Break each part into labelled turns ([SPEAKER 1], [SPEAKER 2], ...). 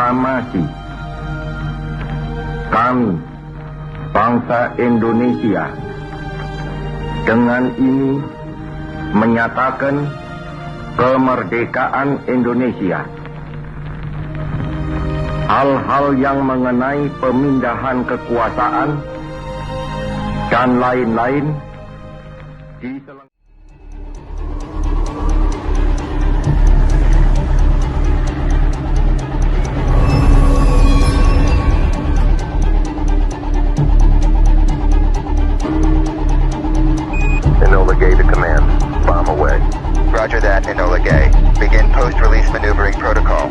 [SPEAKER 1] proklamasi kami, bangsa Indonesia, dengan ini menyatakan kemerdekaan Indonesia. Hal-hal yang mengenai pemindahan kekuasaan dan lain-lain diselenggarakan.
[SPEAKER 2] Enola Gay to command. Bomb away.
[SPEAKER 3] Roger that, Enola Gay. Begin post-release maneuvering protocol.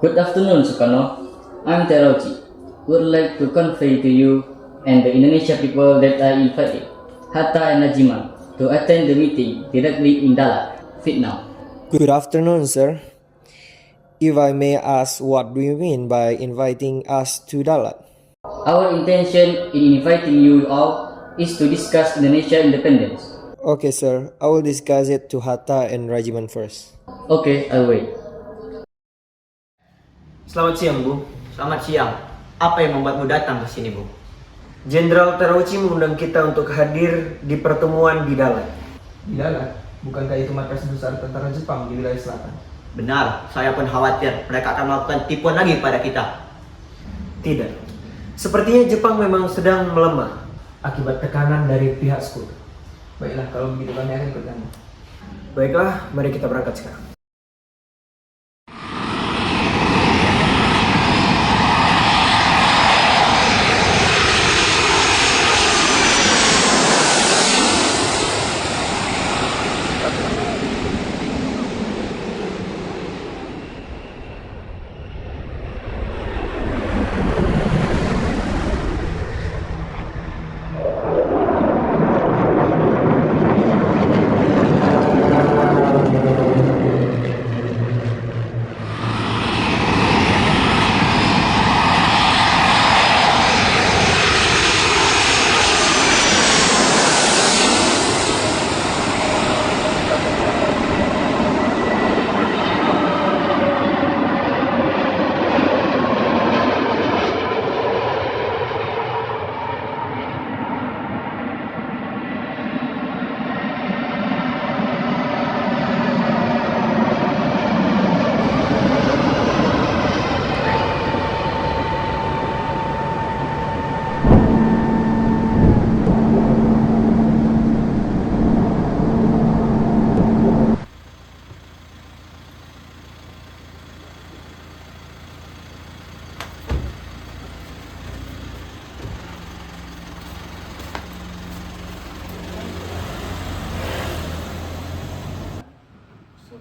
[SPEAKER 4] Good afternoon, Sukarno. I'm Teroji. Would like to convey to you and the Indonesian people that I invited Hatta and Najiman to attend the meeting directly in Dalat, Vietnam.
[SPEAKER 5] Good afternoon, sir. If I may ask, what do you mean by inviting us to Dalat?
[SPEAKER 4] Our intention in inviting you all is to discuss Indonesia independence.
[SPEAKER 5] Okay, sir. I will discuss it to Hatta and Rajiman first.
[SPEAKER 4] Okay, I'll wait.
[SPEAKER 6] Selamat siang, Bu.
[SPEAKER 7] Selamat siang. Apa yang membuatmu datang ke sini, Bu?
[SPEAKER 6] Jenderal Terauchi mengundang kita untuk hadir di pertemuan di Dalat.
[SPEAKER 8] Di Dalat? Bukankah itu markas besar tentara Jepang di wilayah selatan?
[SPEAKER 7] Benar, saya pun khawatir mereka akan melakukan tipuan lagi pada kita.
[SPEAKER 6] Tidak. Sepertinya Jepang memang sedang melemah
[SPEAKER 8] Akibat tekanan dari pihak sekutu. Baiklah, kalau begitu kami akan ikut Anda.
[SPEAKER 6] Baiklah, mari kita berangkat sekarang.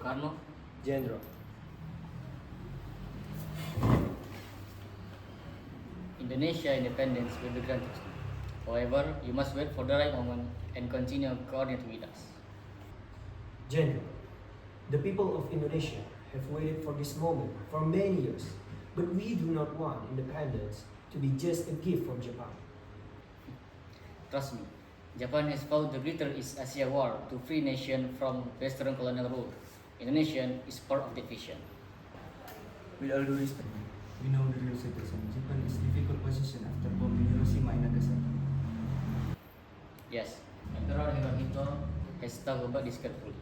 [SPEAKER 4] Soekarno.
[SPEAKER 6] Jenderal.
[SPEAKER 4] Indonesia independence will be granted. However, you must wait for the right moment and continue coordinating with us.
[SPEAKER 6] General, the people of Indonesia have waited for this moment for many years, but we do not want independence to be just a gift from Japan.
[SPEAKER 4] Trust me, Japan has fought the Greater East Asia War to free nation from Western colonial rule. Indonesia is part of the vision.
[SPEAKER 8] With all due respect, we know the real situation. Japan is difficult position after bombing Hiroshima and Nagasaki.
[SPEAKER 4] Yes, Emperor Hirohito has talked about this carefully.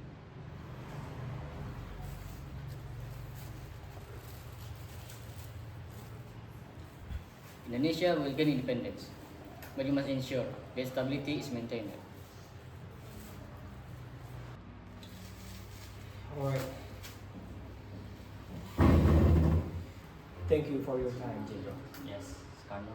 [SPEAKER 4] Indonesia will gain independence, but you must ensure that stability is maintained.
[SPEAKER 6] Alright. Thank you for your time, General.
[SPEAKER 4] Yes, Soekarno.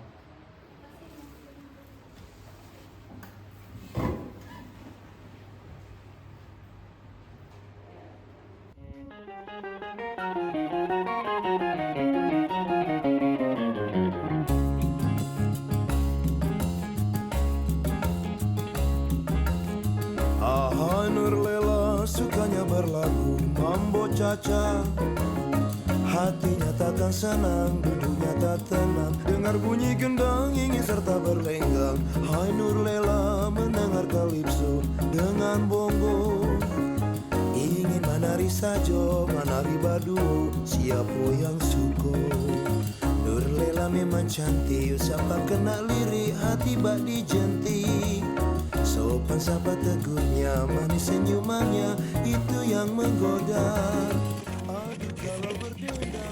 [SPEAKER 9] Ahai Nurlela sukanya berlagu mambo caca. Hatinya takkan senang, duduknya tak tenang. Dengar bunyi gendang ingin serta berlenggang. Hai Nurlela mendengar kalipso dengan bongo. Ingin menari sajo, menari badu, siapa yang suko. Nurlela memang cantik, siapa kena lirik hati bak dijentik. Sopan sapa tegurnya, manis senyumannya, itu yang menggoda. Aduh kalau berdendam.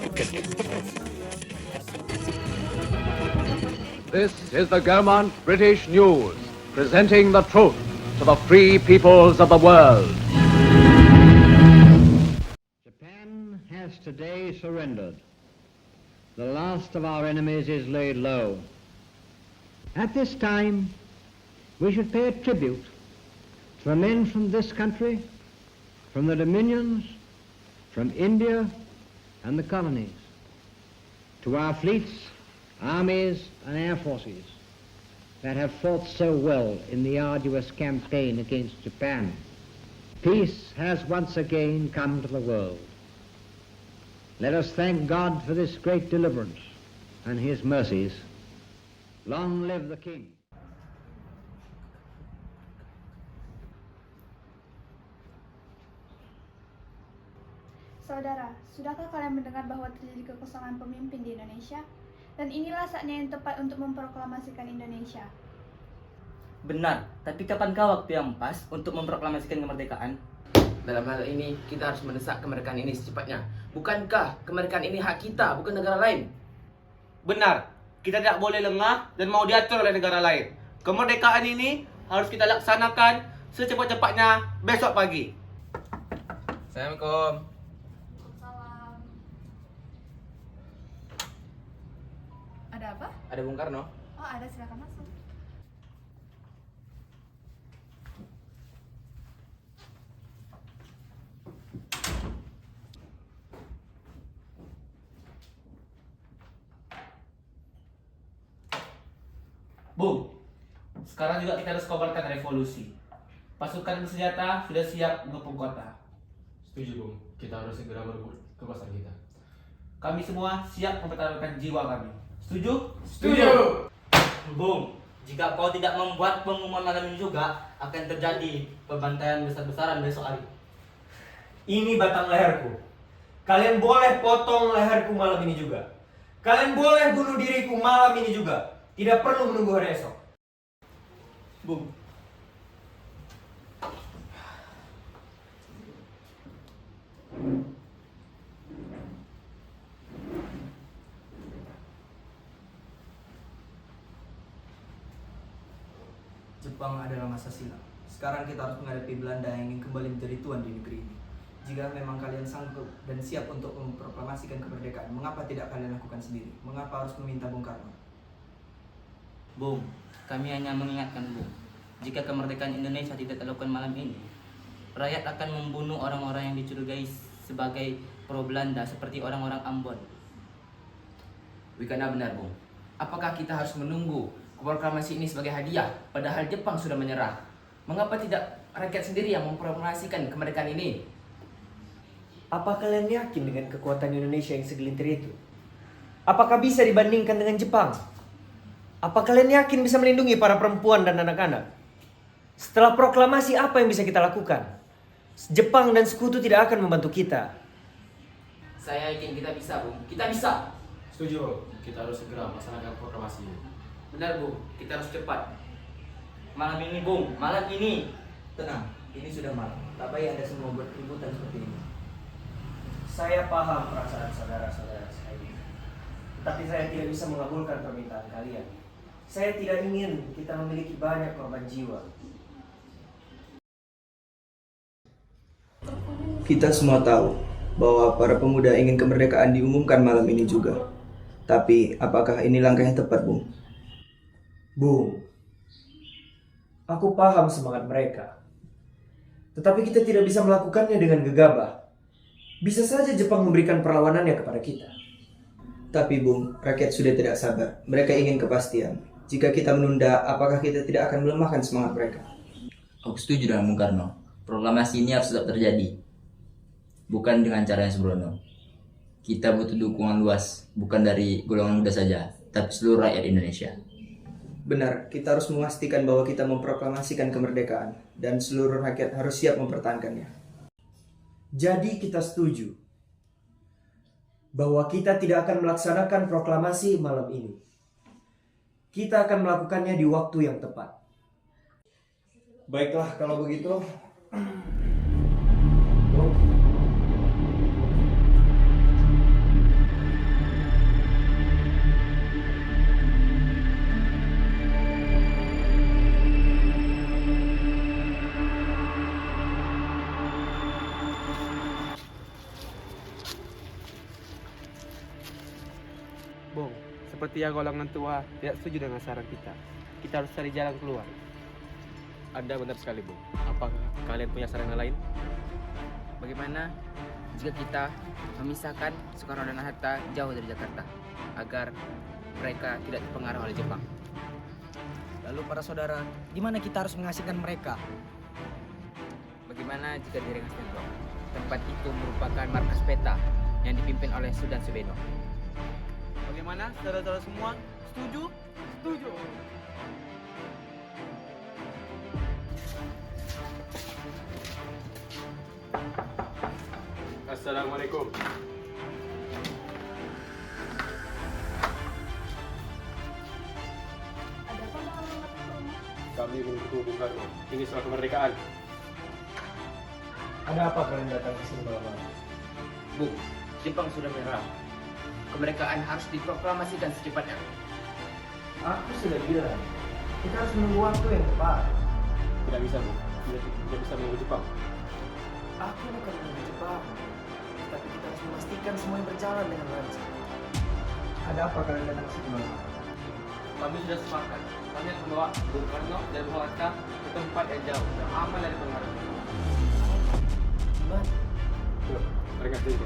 [SPEAKER 10] This is the Gaumont British News, presenting the truth to the free peoples of the world.
[SPEAKER 11] Japan has today surrendered. The last of our enemies is laid low. At this time, we should pay a tribute to the men from this country, from the dominions, from India and the colonies, to our fleets, armies and air forces that have fought so well in the arduous campaign against Japan. Peace has once again come to the world. Let us thank God for this great deliverance and his mercies. Long live the King.
[SPEAKER 12] Saudara, sudahkah kalian mendengar bahwa terjadi kekosongan pemimpin di Indonesia? Dan inilah saatnya yang tepat untuk memproklamasikan Indonesia.
[SPEAKER 13] Benar, tapi kapankah waktu yang pas untuk memproklamasikan kemerdekaan?
[SPEAKER 14] Dalam hal ini, kita harus mendesak kemerdekaan ini secepatnya. Bukankah kemerdekaan ini hak kita, bukan negara lain?
[SPEAKER 15] Benar, kita tidak boleh lengah dan mau diatur oleh negara lain. Kemerdekaan ini harus kita laksanakan secepat-cepatnya besok pagi.
[SPEAKER 14] Assalamualaikum.
[SPEAKER 12] Salam. Ada apa?
[SPEAKER 14] Ada Bung Karno.
[SPEAKER 12] Oh, ada, silakan masuk.
[SPEAKER 15] Bung, sekarang juga kita harus kobarkan revolusi. Pasukan bersenjata sudah siap mengepung kota.
[SPEAKER 16] Setuju, Bung. Kita harus segera merebut kekuasaan kita.
[SPEAKER 15] Kami semua siap mempertaruhkan jiwa kami. Setuju?
[SPEAKER 16] Setuju!
[SPEAKER 13] Bung, jika kau tidak membuat pengumuman malam ini juga, akan terjadi pembantaian besar-besaran besok hari.
[SPEAKER 6] Ini batang leherku. Kalian boleh potong leherku malam ini juga. Kalian boleh bunuh diriku malam ini juga. Tidak perlu menunggu hari esok.
[SPEAKER 15] Bung.
[SPEAKER 8] Jepang adalah masa silam. Sekarang kita harus menghadapi Belanda yang ingin kembali menjadi tuan di negeri ini. Jika memang kalian sanggup dan siap untuk memproklamasikan kemerdekaan, mengapa tidak kalian lakukan sendiri? Mengapa harus meminta Bung Karno?
[SPEAKER 13] Bung, kami hanya mengingatkan Bung, jika kemerdekaan Indonesia tidak dilakukan malam ini, rakyat akan membunuh orang-orang yang dicurigai sebagai pro Belanda seperti orang-orang Ambon.
[SPEAKER 14] Wikana benar, Bung. Apakah kita harus menunggu proklamasi ini sebagai hadiah padahal Jepang sudah menyerah? Mengapa tidak rakyat sendiri yang memproklamasikan kemerdekaan ini?
[SPEAKER 6] Apa kalian yakin dengan kekuatan Indonesia yang segelintir itu? Apakah bisa dibandingkan dengan Jepang? Apa kalian yakin bisa melindungi para perempuan dan anak-anak? Setelah proklamasi apa yang bisa kita lakukan? Jepang dan sekutu tidak akan membantu kita.
[SPEAKER 14] Saya yakin kita bisa, Bung. Kita bisa.
[SPEAKER 16] Setuju, kita harus segera melaksanakan proklamasi.
[SPEAKER 14] Benar, Bung. Kita harus cepat.
[SPEAKER 13] Malam ini, Bung. Malam ini.
[SPEAKER 8] Tenang, ini sudah malam. Tak baik Anda semua buat keributan seperti ini.
[SPEAKER 6] Saya paham perasaan saudara-saudara saya, tapi saya tidak bisa mengabulkan permintaan kalian. Saya tidak ingin kita memiliki banyak korban jiwa.
[SPEAKER 8] Kita semua tahu bahwa para pemuda ingin kemerdekaan diumumkan malam ini juga. Tapi apakah ini langkah yang tepat, Bung?
[SPEAKER 6] Bung, aku paham semangat mereka. Tetapi kita tidak bisa melakukannya dengan gegabah. Bisa saja Jepang memberikan perlawanannya kepada kita.
[SPEAKER 8] Tapi Bung, rakyat sudah tidak sabar. Mereka ingin kepastian. Jika kita menunda, apakah kita tidak akan melemahkan semangat mereka?
[SPEAKER 17] Aku setuju dengan Bung Karno. Proklamasi ini harus tetap terjadi. Bukan dengan cara yang sembrono. Kita butuh dukungan luas, bukan dari golongan muda saja, tapi seluruh rakyat Indonesia.
[SPEAKER 8] Benar, kita harus memastikan bahwa kita memproklamasikan kemerdekaan dan seluruh rakyat harus siap mempertahankannya.
[SPEAKER 6] Jadi kita setuju bahwa kita tidak akan melaksanakan proklamasi malam ini. Kita akan melakukannya di waktu yang tepat. Baiklah kalau begitu.
[SPEAKER 15] Bung, seperti yang golongan tua tidak setuju dengan saran kita. Kita harus cari jalan keluar.
[SPEAKER 18] Anda benar sekali, Bung. Apakah kalian punya saran yang lain?
[SPEAKER 14] Bagaimana jika kita memisahkan Soekarno dan Hatta jauh dari Jakarta agar mereka tidak terpengaruh oleh Jepang?
[SPEAKER 19] Lalu para saudara, gimana kita harus mengasingkan mereka?
[SPEAKER 14] Bagaimana jika di Rengas Dengklok? Tempat itu merupakan markas peta yang dipimpin oleh Sudan Subeno.
[SPEAKER 15] Bagaimana, saudara-saudara semua? Setuju? Setuju.
[SPEAKER 16] Assalamualaikum. Kami membutuh Bung Karno. Ini soal kemerdekaan.
[SPEAKER 6] Ada apa kalian datang ke sini malam?
[SPEAKER 14] Bung, Jepang sudah menyerah. Kemerdekaan harus diproklamasikan secepatnya.
[SPEAKER 6] Aku sudah bilang, kita harus menunggu waktu yang tepat.
[SPEAKER 16] Tidak bisa, Bung. Tidak bisa menunggu Jepang.
[SPEAKER 6] Aku bukan menunggu Jepang, tapi kita harus memastikan semuanya berjalan dengan lancar. Ada apa kalian datang ke sini malam?
[SPEAKER 15] Kami sudah sepakat. Kami akan membawa Bung Karno dan Bung Hatta ke tempat yang jauh dan aman dari pengaruh.
[SPEAKER 6] Gimana?
[SPEAKER 16] Mereka sendiri.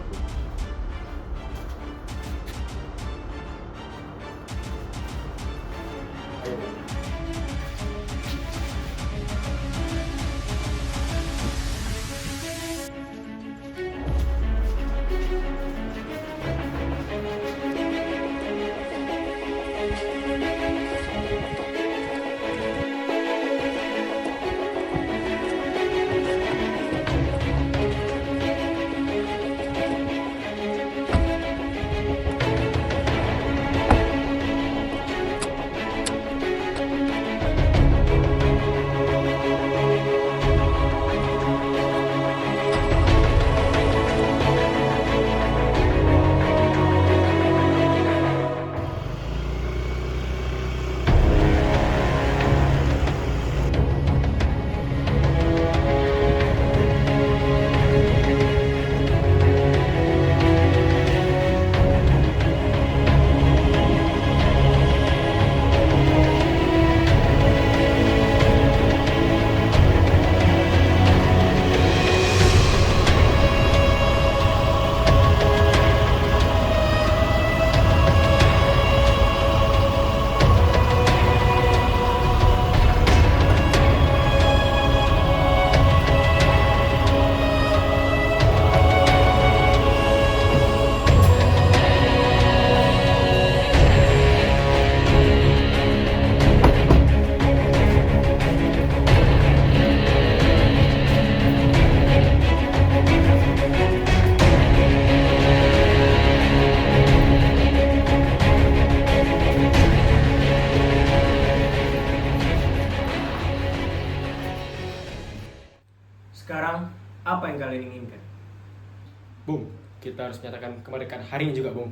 [SPEAKER 6] Sekarang, apa yang kalian inginkan?
[SPEAKER 18] Bung, kita harus menyatakan kemerdekaan hari ini juga, Bung.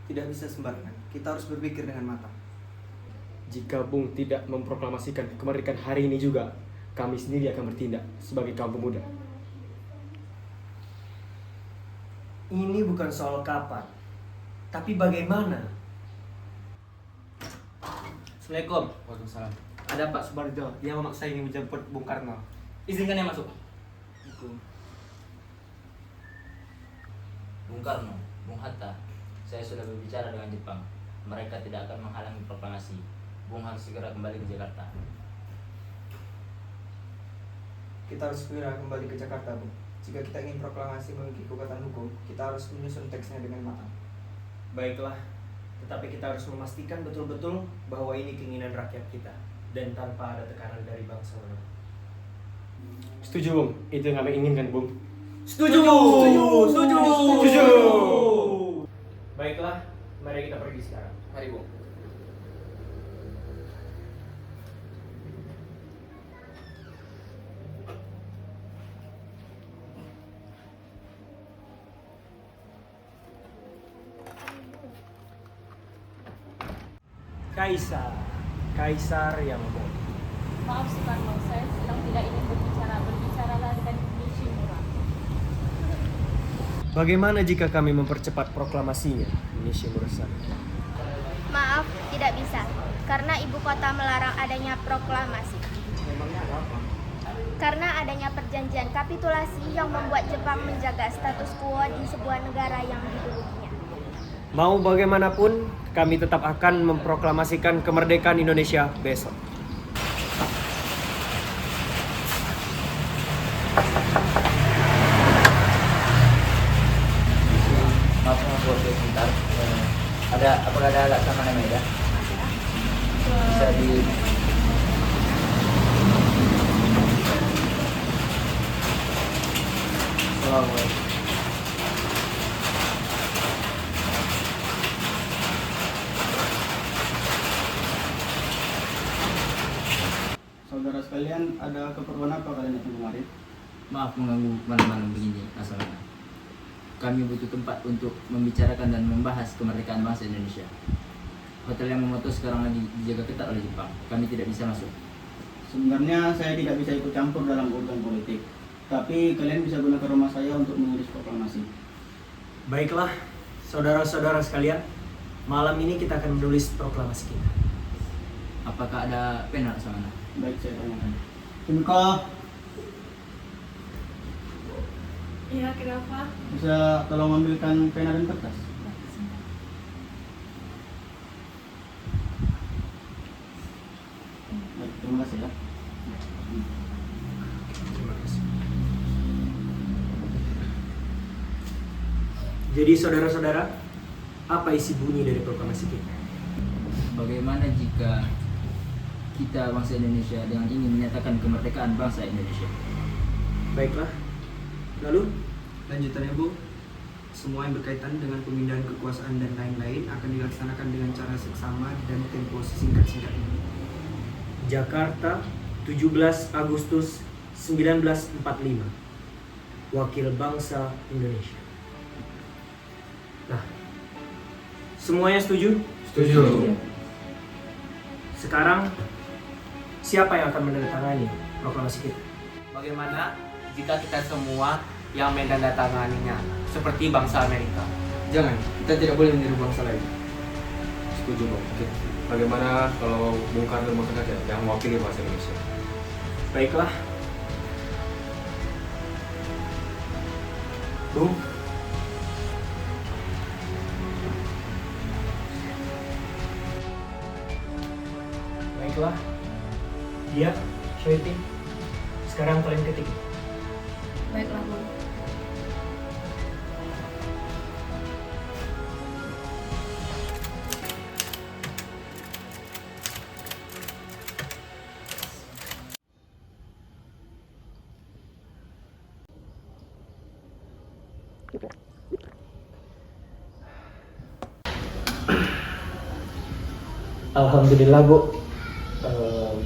[SPEAKER 8] Tidak bisa sembarangan. Kita harus berpikir dengan matang.
[SPEAKER 18] Jika Bung tidak memproklamasikan kemerdekaan hari ini juga, kami sendiri akan bertindak sebagai kaum pemuda.
[SPEAKER 6] Ini bukan soal kapan, tapi bagaimana.
[SPEAKER 13] Assalamualaikum.
[SPEAKER 15] Waalaikumsalam. Ada Pak Subarjo, dia memaksa ingin menjemput Bung Karno.
[SPEAKER 13] Izinkan dia masuk.
[SPEAKER 17] Bung Karno, Bung Hatta, saya sudah berbicara dengan Jepang. Mereka tidak akan menghalangi proklamasi. Bung harus segera kembali ke Jakarta.
[SPEAKER 8] Kita harus segera kembali ke Jakarta, Bung. Jika kita ingin proklamasi memiliki kekuatan hukum, kita harus menyusun teksnya dengan matang.
[SPEAKER 6] Baiklah, tetapi kita harus memastikan betul-betul bahwa ini keinginan rakyat kita dan tanpa ada tekanan dari bangsa lain.
[SPEAKER 18] Setuju, Bung. Itu yang kami inginkan, Bung.
[SPEAKER 6] Setuju.
[SPEAKER 18] Setuju.
[SPEAKER 6] Setuju.
[SPEAKER 18] Setuju.
[SPEAKER 6] Baiklah, mari kita pergi sekarang.
[SPEAKER 18] Mari, Bung.
[SPEAKER 6] Kaisar yang mau.
[SPEAKER 20] Maaf Soekarno, saya sedang tidak ingin berbicara. Berbicaralah dengan Nishimura.
[SPEAKER 6] Bagaimana jika kami mempercepat proklamasinya, Nishimura-san?
[SPEAKER 21] Maaf, tidak bisa. Karena ibu kota melarang adanya proklamasi.
[SPEAKER 6] Memangnya ada apa?
[SPEAKER 21] Karena adanya perjanjian kapitulasi yang membuat Jepang menjaga status quo di sebuah negara yang didudukinya.
[SPEAKER 6] Mau bagaimanapun, kami tetap akan memproklamasikan kemerdekaan Indonesia besok.
[SPEAKER 17] Maaf, sebentar. Apakah ada laksamana meja? Bisa di Assalamualaikum.
[SPEAKER 22] Saudara sekalian, ada keperluan apa kalian datang kemari?
[SPEAKER 17] Maaf mengganggu malam-malam begini, Asalana. Kami butuh tempat untuk membicarakan dan membahas kemerdekaan bangsa Indonesia. Hotel yang memoto sekarang lagi dijaga ketat oleh Jepang. Kami tidak bisa masuk.
[SPEAKER 22] Sebenarnya saya tidak bisa ikut campur dalam urusan politik. Tapi kalian bisa gunakan rumah saya untuk menulis proklamasi.
[SPEAKER 6] Baiklah, saudara-saudara sekalian, malam ini kita akan menulis proklamasi kita.
[SPEAKER 17] Apakah ada pena, Asalana?
[SPEAKER 22] Baik, saya tanyakan. Kimiko,
[SPEAKER 20] Iya, kenapa?
[SPEAKER 22] bisa tolong ambilkan pena dan kertas? Baik, terima kasih ya.
[SPEAKER 6] Terima kasih. Jadi saudara-saudara, apa isi bunyi dari proklamasi kita?
[SPEAKER 17] Bagaimana jika kita bangsa Indonesia dengan ingin menyatakan kemerdekaan bangsa Indonesia?
[SPEAKER 6] Baiklah. Lalu?
[SPEAKER 8] Lanjutannya, Bu. Semua yang berkaitan dengan pemindahan kekuasaan dan lain-lain akan dilaksanakan dengan cara seksama dan tempo sesingkat-singkatnya.
[SPEAKER 6] Jakarta, 17 Agustus 1945. Wakil Bangsa Indonesia. Nah, semuanya setuju?
[SPEAKER 18] Setuju.
[SPEAKER 6] Sekarang, siapa yang akan menandatangani proklamasi kita?
[SPEAKER 15] Bagaimana jika kita semua yang menandatanganinya seperti bangsa Amerika?
[SPEAKER 18] Jangan, kita tidak boleh meniru bangsa lain. Setuju, Bung. Oke. Bagaimana kalau Bung Karno saja yang mewakili bangsa Indonesia?
[SPEAKER 6] Baiklah. Bung. Baiklah. Dia, Syaiti. Sekarang kalian ketik.
[SPEAKER 20] Baiklah, Bu.
[SPEAKER 6] Alhamdulillah, Bu.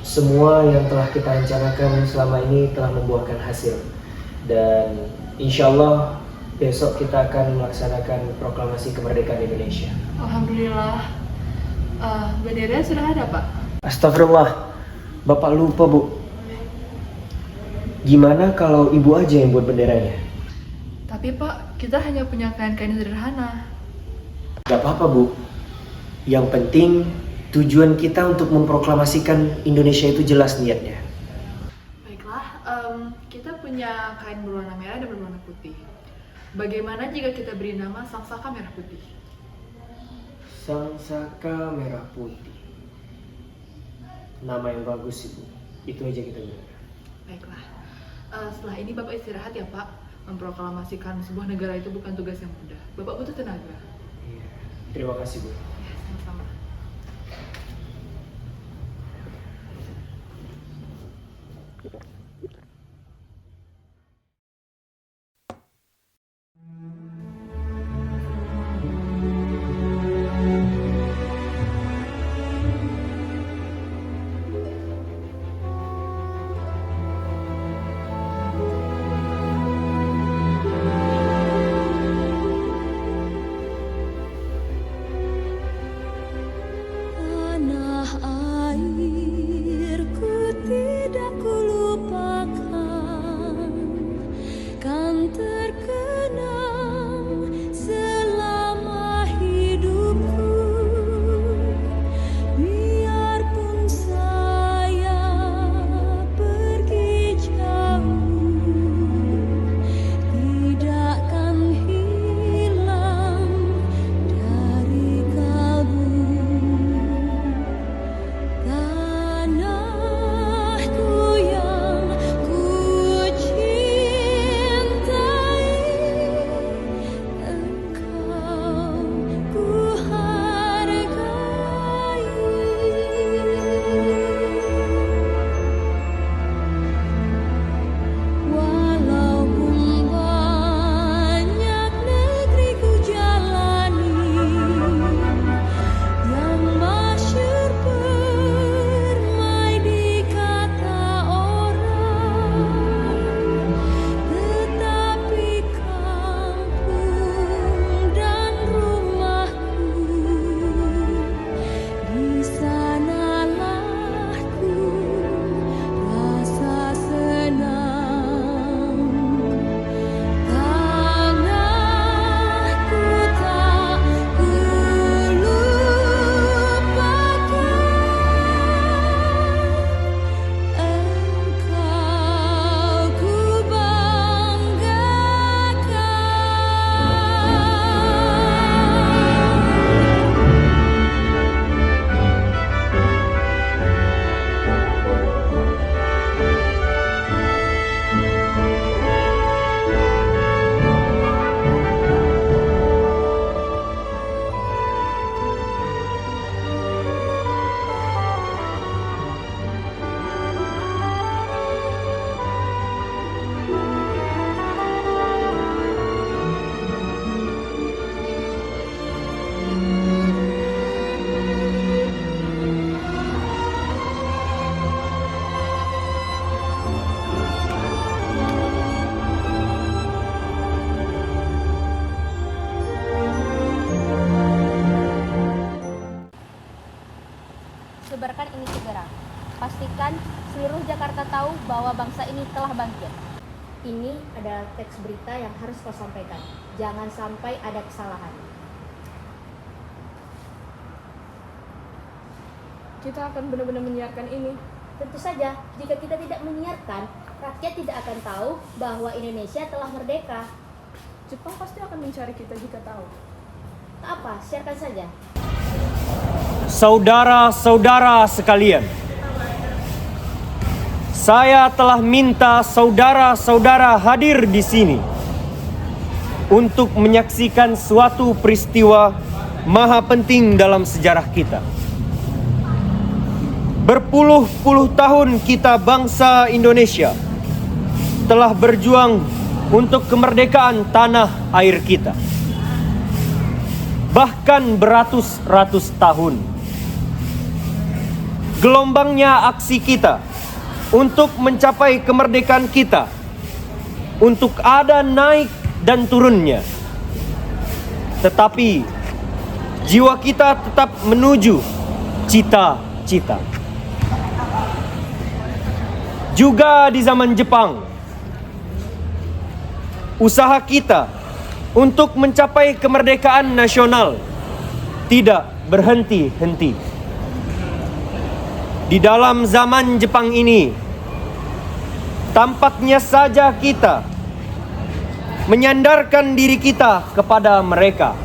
[SPEAKER 6] semua yang telah kita rencanakan selama ini telah membuahkan hasil. Dan insya Allah besok kita akan melaksanakan proklamasi kemerdekaan Indonesia.
[SPEAKER 1] Alhamdulillah. Bendera sudah ada, Pak?
[SPEAKER 6] Astagfirullah, Bapak lupa, Bu. Gimana kalau Ibu aja yang buat benderanya?
[SPEAKER 1] Tapi Pak, kita hanya punya kain-kain sederhana.
[SPEAKER 6] Gak apa-apa, Bu. Yang penting tujuan kita untuk memproklamasikan Indonesia itu jelas niatnya.
[SPEAKER 1] Baiklah, kita punya kain berwarna merah dan berwarna putih. Bagaimana jika kita beri nama Sangsaka Merah Putih?
[SPEAKER 6] Sangsaka Merah Putih. Nama yang bagus, Ibu. Itu aja kita gunakan.
[SPEAKER 1] Baiklah. Setelah ini Bapak istirahat ya, Pak. Memproklamasikan sebuah negara itu bukan tugas yang mudah. Bapak butuh tenaga.
[SPEAKER 6] Iya. Terima kasih, Bu.
[SPEAKER 1] Ya, sama-sama.
[SPEAKER 2] Tanah airku tidak kulupakan, kan terkenang selama hidupku. Biarpun saya pergi jauh, tidakkan hilang dari kalbu. Tanahku yang ku cintai, engkau ku hargai. Walaupun banyak negeri ku jalani, yang masyhur permai di kata orang, tetapi kampung dan rumahku, di sanalah ku rasa senang. Tanahku tak kulupakan, engkau ku
[SPEAKER 23] Sebarkan ini segera. Pastikan seluruh Jakarta tahu bahwa bangsa ini telah bangkit. Ini adalah teks berita yang harus kau sampaikan. Jangan sampai ada kesalahan.
[SPEAKER 1] Kita akan benar-benar menyiarkan ini.
[SPEAKER 23] Tentu saja, jika kita tidak menyiarkan, rakyat tidak akan tahu bahwa Indonesia telah merdeka.
[SPEAKER 1] Jepang pasti akan mencari kita jika tahu.
[SPEAKER 23] Tak apa, siarkan saja.
[SPEAKER 6] Saudara-saudara sekalian, saya telah minta saudara-saudara hadir di sini untuk menyaksikan suatu peristiwa maha penting dalam sejarah kita. Berpuluh-puluh tahun kita bangsa Indonesia telah berjuang untuk kemerdekaan tanah air kita. Bahkan beratus-ratus tahun. gelombangnya aksi kita untuk mencapai kemerdekaan kita, untuk ada naik dan turunnya. Tetapi jiwa kita tetap menuju cita-cita. Juga di zaman Jepang, usaha kita untuk mencapai kemerdekaan nasional tidak berhenti-henti. Di dalam zaman Jepang ini, tampaknya saja kita menyandarkan diri kita kepada mereka.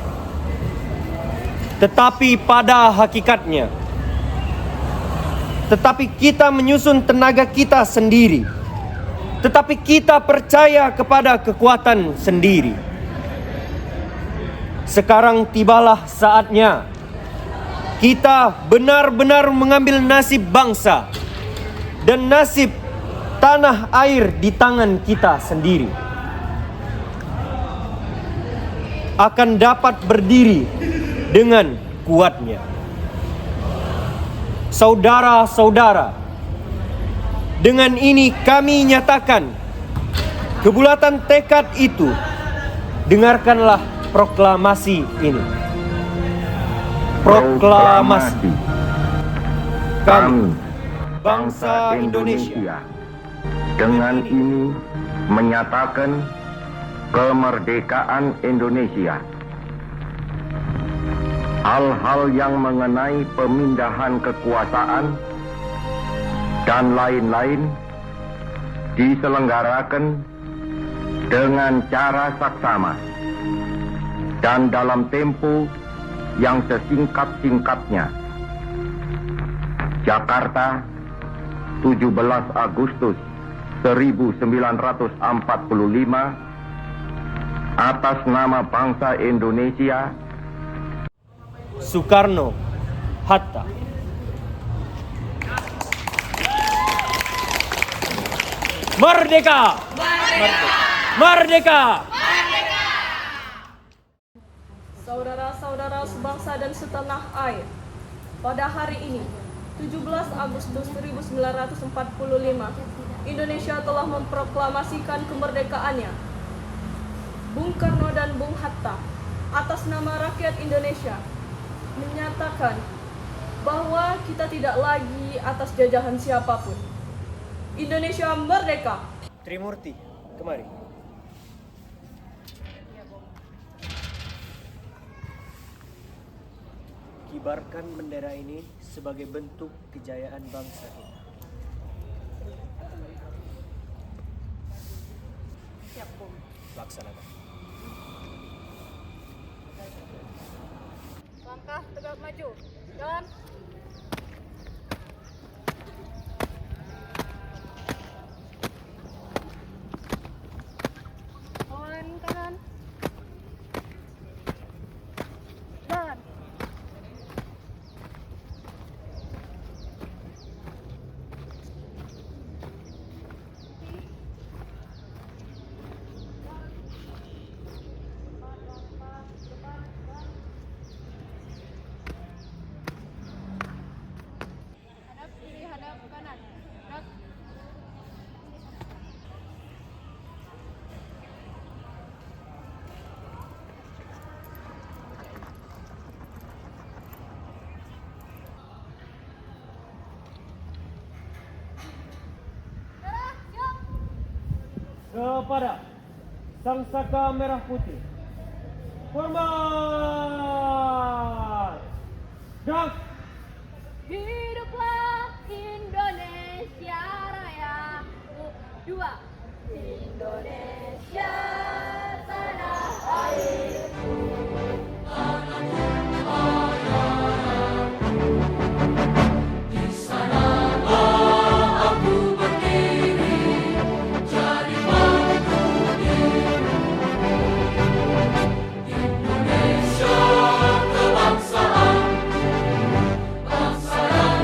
[SPEAKER 6] Tetapi pada hakikatnya, kita menyusun tenaga kita sendiri. Tetapi kita percaya kepada kekuatan sendiri. Sekarang tibalah saatnya kita benar-benar mengambil nasib bangsa dan nasib tanah air di tangan kita sendiri. Akan dapat berdiri dengan kuatnya. Saudara-saudara, dengan ini kami nyatakan kebulatan tekad itu. Dengarkanlah proklamasi ini. Proklamasi. Kami, bangsa Indonesia,
[SPEAKER 3] dengan ini menyatakan kemerdekaan Indonesia. Hal-hal yang mengenai pemindahan kekuasaan dan lain-lain diselenggarakan dengan cara saksama dan dalam tempo yang sesingkat-singkatnya. Jakarta, 17 Agustus 1945, atas nama bangsa Indonesia.
[SPEAKER 6] Soekarno, Hatta. Merdeka! Merdeka!
[SPEAKER 5] Saudara-saudara sebangsa dan setanah air, pada hari ini, 17 Agustus 1945, Indonesia telah memproklamasikan kemerdekaannya. Bung Karno dan Bung Hatta, atas nama rakyat Indonesia, menyatakan bahwa kita tidak lagi atas jajahan siapapun. Indonesia merdeka.
[SPEAKER 6] Trimurti, kemari. Kibarkan bendera ini sebagai bentuk kejayaan bangsa kita.
[SPEAKER 5] Siap, Bung.
[SPEAKER 6] Laksanakan.
[SPEAKER 5] Langkah tegak maju. Jalan. Kanan, kanan. Jalan.
[SPEAKER 6] Kepada Sang Saka Merah Putih, hormat! Gerak!
[SPEAKER 2] Hiduplah Indonesia Raya. 2. Indonesia tanah airku. Di sanalah aku berdiri, jadi bangku Indonesia kebangsaan, bangsa yang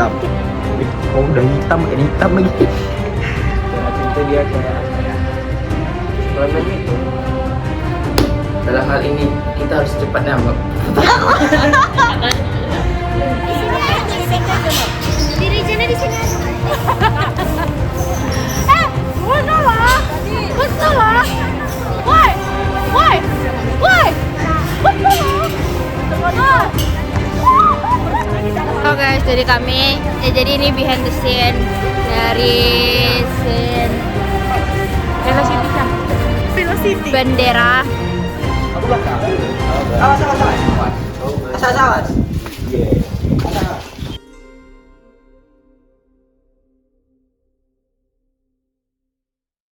[SPEAKER 6] hitam. Oh udah hitam, ini hitam lagi. Racun itu dia kayak sebenarnya itu.
[SPEAKER 14] Dalam hal ini kita harus cepatnya
[SPEAKER 2] Diri Jana di sini.
[SPEAKER 5] Betul lah. Why?
[SPEAKER 23] Halo guys, jadi kami jadi ini behind the scene dari scene Velocity bendera.
[SPEAKER 6] Awas.